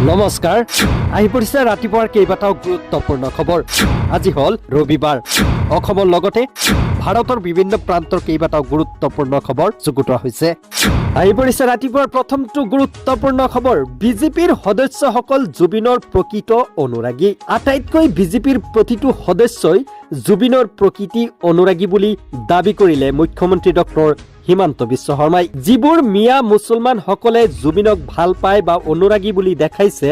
নমস্কাৰ আহি পৰিছে ৰাতিপুৱাৰ কেইবাটাও গুৰুত্বপূৰ্ণ খবৰ আজি হল ৰবিবাৰ অসমৰ লগতে ভাৰতৰ বিভিন্ন প্ৰান্তৰ কেইবাটাও গুৰুত্বপূৰ্ণ খবৰ যুগুতোৱা হৈছে আহি পৰিছে ৰাতিপুৱাৰ প্ৰথমটো গুৰুত্বপূৰ্ণ খবৰ বিজেপিৰ সদস্যসকল জুবিনৰ প্ৰকৃত অনুৰাগী আটাইতকৈ বিজেপিৰ প্ৰতিটো সদস্যই জুবিনৰ প্ৰকৃতি অনুৰাগী বুলি দাবী কৰিলে মুখ্যমন্ত্ৰী ডক্টৰ হিমন্ত বিশ্ব শৰ্মাই যিবোৰ মিয়া মুছলমান সকলে জুবিনক ভাল পায় বা অনুৰাগী বুলি দেখাইছে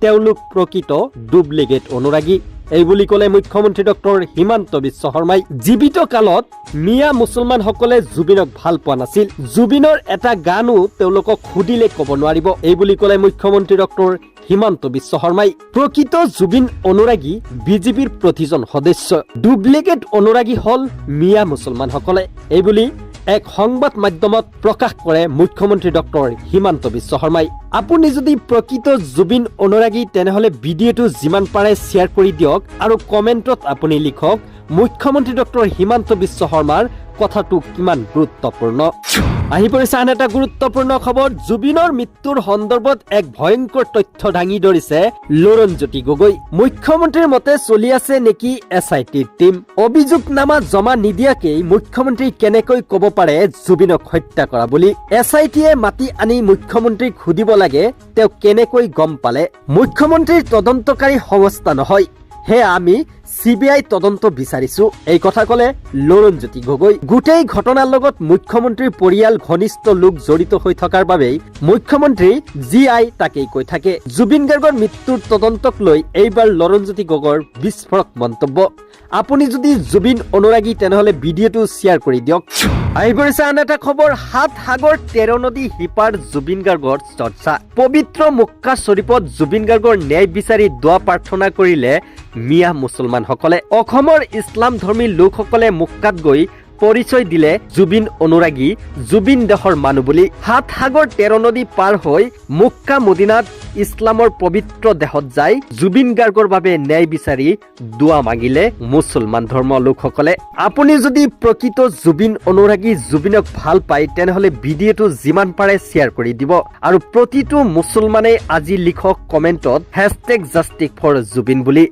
তেওঁলোক প্ৰকৃত ডুপ্লিকেট অনুৰাগী এই বুলি ক'লে মুখ্যমন্ত্ৰী ডক্টৰ হিমন্ত বিশ্ব শৰ্মাই জীৱিত কালত মিয়া মুছলমান সকলে জুবিনক ভাল পোৱা নাছিল জুবিনৰ এটা গানো তেওঁলোকক খুদিলে ক'ব নোৱাৰিব এই বুলি ক'লে মুখ্যমন্ত্ৰী ডক্টৰ হিমন্ত বিশ্ব শৰ্মাই প্ৰকৃত জুবিন অনুৰাগী বিজেপিৰ প্ৰতিজন সদস্য ডুপ্লিকেট অনুৰাগী হল মিয়া মুছলমান সকলে এই বুলি এক সংবাদ মাধ্যমত প্ৰকাশ কৰে মুখ্যমন্ত্ৰী ডক্টৰ হিমন্ত বিশ্ব শৰ্মাই আপুনি যদি প্ৰকৃত জুবিন অনুৰাগী তেনেহলে ভিডিঅটো যিমান পাৰে শ্বেয়াৰ কৰি দিয়ক আৰু কমেন্টত আপুনি লিখক মুখ্যমন্ত্ৰী ডক্টৰ হিমন্ত বিশ্ব শৰ্মাৰ কথাটো কিমান গুৰুত্বপূৰ্ণ আহি পৰিছে আন এটা গুৰুত্বপূৰ্ণ খবৰ জুবিনৰ মৃত্যুৰ সন্দৰ্ভত এক ভয়ংকৰ তথ্য দাঙি ধৰিছে লৰণজ্যোতি গগৈ মুখ্যমন্ত্ৰীৰ মতে চলি আছে নেকি এছআইটিৰ টিম অভিযোগনামা জমা নিদিয়াকেই মুখ্যমন্ত্ৰী কেনেকৈ ক'ব পাৰে জুবিনক হত্যা কৰা বুলি এছআইটিয়ে মাতি আনি মুখ্যমন্ত্ৰীক সুধিব লাগে তেওঁ কেনেকৈ গম পালে মুখ্যমন্ত্ৰীৰ তদন্তকাৰী সংস্থা নহয় হে আমি সিবিআই তদন্ত বিচাৰিছো এই কথা কলে লৰণজ্যোতি গগৈ গোটেই ঘটনাৰ লগত মুখ্যমন্ত্ৰীৰ পৰিয়াল ঘনিষ্ঠ লোক জড়িত হৈ থকাৰ বাবেই মুখ্যমন্ত্ৰী যি আই তাকেই কৈ থাকে জুবিন গাৰ্গৰ মৃত্যুৰ তদন্তক লৈ এইবাৰ লৰণজ্যোতি গগৈৰ বিস্ফোৰক মন্তব্য আপুনি যদি জুবিন অনুৰাগী তেনেহলে ভিডিঅটো শ্বেয়াৰ কৰি দিয়ক আহি পৰিছে আন এটা খবৰ ৭ সাগৰ ১৩ নদী হিপাৰ জুবিন গাৰ্গৰ চৰ্চা পবিত্ৰ মক্কা শ্বৰীফত জুবিন গাৰ্গৰ ন্যায় বিচাৰি দোৱা প্ৰাৰ্থনা কৰিলে মিয়া মুছলমান সকলে অসমৰ ইছলাম ধৰ্মী লোকসকলে মক্কাত গৈ পৰিচয় দিলে জুবিন অনুৰাগী জুবিন দেশৰ মানুহ বুলি ৭ সাগৰ ১৩ নদী পাৰ হৈ মক্কা মদিনাত ইছলামৰ পবিত্ৰ দেশত যায় জুবিন গাৰ্গৰ বাবে ন্যায় বিচাৰি দোৱা মাগিলে মুছলমান ধৰ্মৰ লোকসকলে আপুনি যদি প্ৰকৃত জুবিন অনুৰাগী জুবিনক ভাল পায় তেনেহলে ভিডিঅটো যিমান পাৰে শ্বেয়াৰ কৰি দিব আৰু প্ৰতিটো মুছলমানে আজি লিখক কমেন্টত #জাষ্টিছ ফৰ জুবিন বুলি